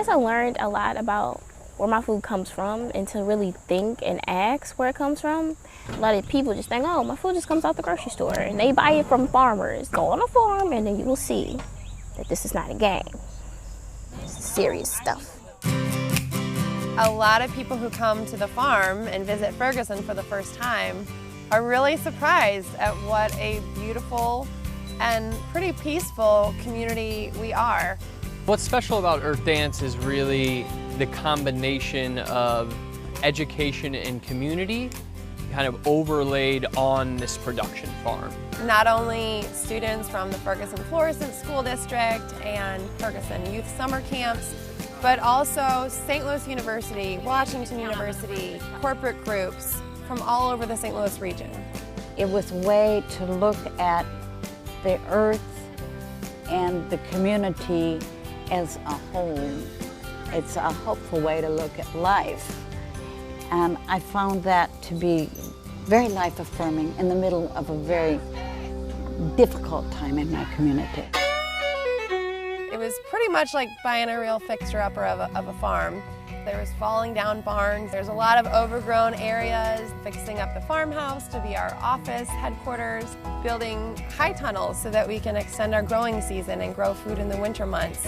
guess I learned a lot about where my food comes from and to really think and ask where it comes from. A lot of people just think, oh, my food just comes out the grocery store, and they buy it from farmers. Go on a farm and then you will see that this is not a game. This is serious stuff. A lot of people who come to the farm and visit Ferguson for the first time are really surprised at what a beautiful and pretty peaceful community we are. What's special about Earth Dance is really the combination of education and community kind of overlaid on this production farm. Not only students from the Ferguson Florissant School District and Ferguson Youth Summer Camps, but also St. Louis University, Washington University, corporate groups from all over the St. Louis region. It was a way to look at the earth and the community as a whole. It's a hopeful way to look at life. And I found that to be very life-affirming in the middle of a very difficult time in my community. It was pretty much like buying a real fixer-upper of a farm. There was falling down barns. There's a lot of overgrown areas, fixing up the farmhouse to be our office headquarters, building high tunnels so that we can extend our growing season and grow food in the winter months,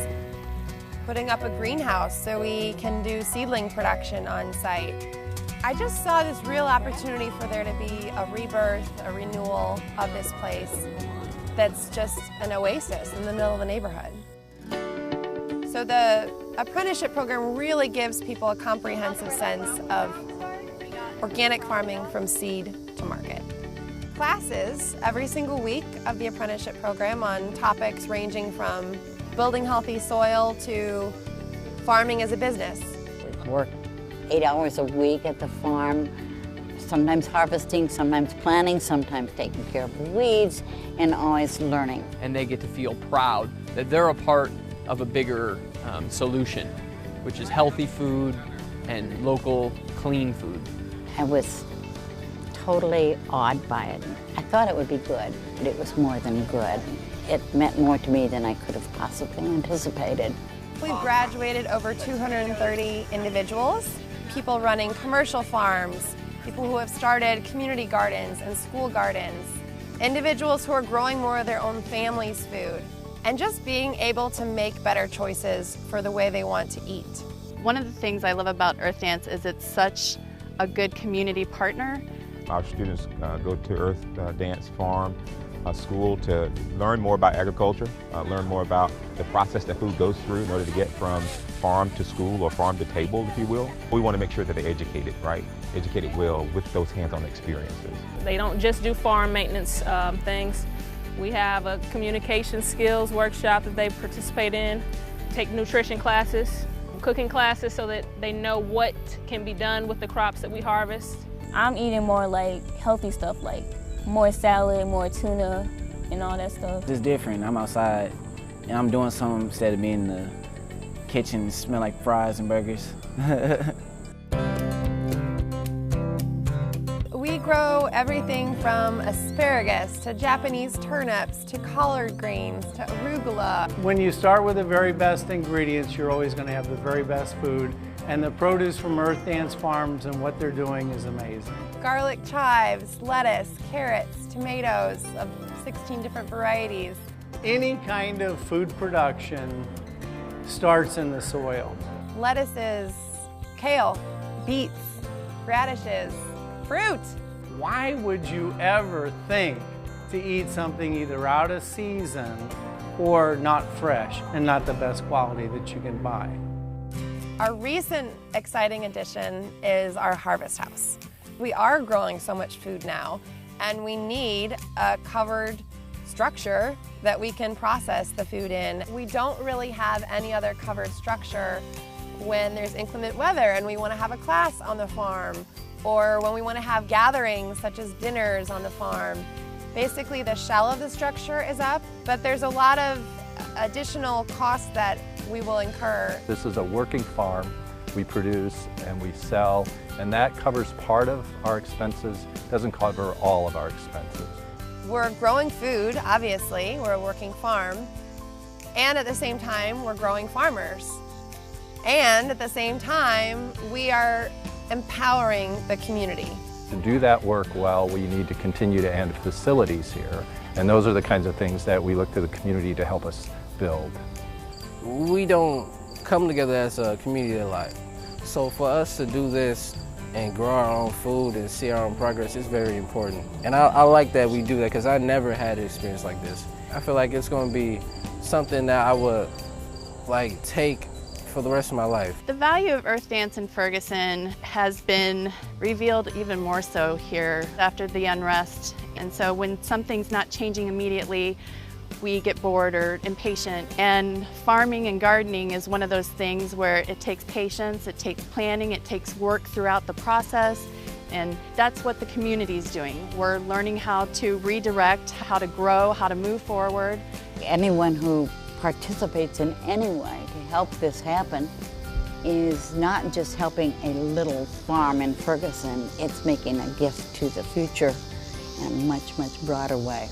putting up a greenhouse so we can do seedling production on site. I just saw this real opportunity for there to be a rebirth, a renewal of this place that's just an oasis in the middle of the neighborhood. So the apprenticeship program really gives people a comprehensive sense of organic farming from seed to market. Classes every single week of the apprenticeship program on topics ranging from building healthy soil to farming as a business. We work 8 hours a week at the farm, sometimes harvesting, sometimes planting, sometimes taking care of the weeds, and always learning. And they get to feel proud that they're a part of a bigger solution, which is healthy food and local, clean food. I was totally awed by it. I thought it would be good, but it was more than good. It meant more to me than I could have possibly anticipated. We've graduated over 230 individuals, people running commercial farms, people who have started community gardens and school gardens, individuals who are growing more of their own family's food, and just being able to make better choices for the way they want to eat. One of the things I love about Earth Dance is it's such a good community partner. Our students go to Earth Dance Farm School to learn more about agriculture, learn more about the process that food goes through in order to get from farm to school or farm to table, if you will. We want to make sure that they're educated, right? Educated well with those hands-on experiences. They don't just do farm maintenance things. We have a communication skills workshop that they participate in, take nutrition classes, cooking classes so that they know what can be done with the crops that we harvest. I'm eating more like healthy stuff, like more salad, more tuna, and all that stuff. It's different. I'm outside and I'm doing something instead of being in the kitchen and smell like fries and burgers. We grow everything from asparagus to Japanese turnips to collard greens to arugula. When you start with the very best ingredients, you're always going to have the very best food. And the produce from Earth Dance Farms and what they're doing is amazing. Garlic chives, lettuce, carrots, tomatoes of 16 different varieties. Any kind of food production starts in the soil. Lettuces, kale, beets, radishes, fruit. Why would you ever think to eat something either out of season or not fresh and not the best quality that you can buy? Our recent exciting addition is our harvest house. We are growing so much food now, and we need a covered structure that we can process the food in. We don't really have any other covered structure when there's inclement weather and we want to have a class on the farm, or when we want to have gatherings such as dinners on the farm. Basically, the shell of the structure is up, but there's a lot of additional costs that we will incur. This is a working farm. We produce and we sell, and that covers part of our expenses, doesn't cover all of our expenses. We're growing food, obviously, we're a working farm, and at the same time, we're growing farmers. And at the same time, we are empowering the community. To do that work well, we need to continue to add facilities here. And those are the kinds of things that we look to the community to help us build. We don't come together as a community a lot. So for us to do this and grow our own food and see our own progress is very important. And I like that we do that because I never had an experience like this. I feel like it's going to be something that I would take for the rest of my life. The value of Earth Dance in Ferguson has been revealed even more so here after the unrest. And so when something's not changing immediately, we get bored or impatient. And farming and gardening is one of those things where it takes patience, it takes planning, it takes work throughout the process. And that's what the community is doing. We're learning how to redirect, how to grow, how to move forward. Anyone who participates in any way to help this happen is not just helping a little farm in Ferguson, it's making a gift to the future in a much, much broader way.